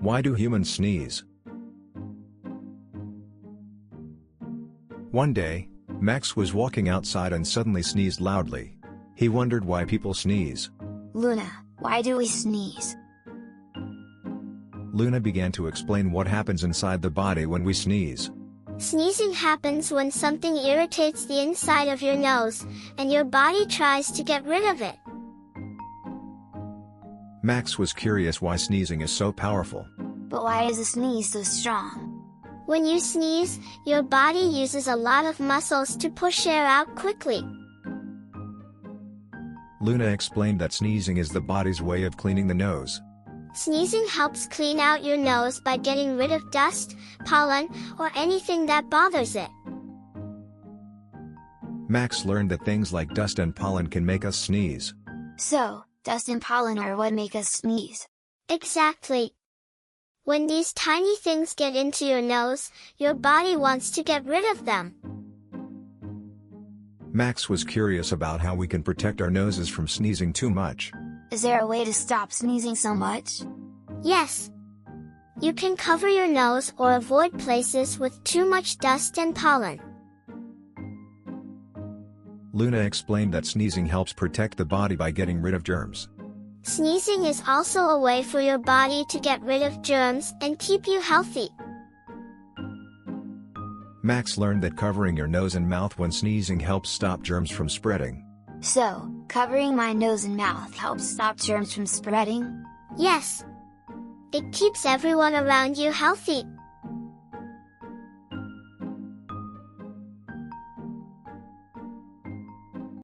Why do humans sneeze? One day, Max was walking outside and suddenly sneezed loudly. He wondered why people sneeze. Luna, why do we sneeze? Luna began to explain what happens inside the body when we sneeze. Sneezing happens when something irritates the inside of your nose, and your body tries to get rid of it. Max was curious why sneezing is so powerful. But why is a sneeze so strong? When you sneeze, your body uses a lot of muscles to push air out quickly. Luna explained that sneezing is the body's way of cleaning the nose. Sneezing helps clean out your nose by getting rid of dust, pollen, or anything that bothers it. Max learned that things like dust and pollen can make us sneeze. So, dust and pollen are what make us sneeze. Exactly. When these tiny things get into your nose, your body wants to get rid of them. Max was curious about how we can protect our noses from sneezing too much. Is there a way to stop sneezing so much? Yes. You can cover your nose or avoid places with too much dust and pollen. Luna explained that sneezing helps protect the body by getting rid of germs. Sneezing is also a way for your body to get rid of germs and keep you healthy. Max learned that covering your nose and mouth when sneezing helps stop germs from spreading. So, covering my nose and mouth helps stop germs from spreading? Yes. It keeps everyone around you healthy.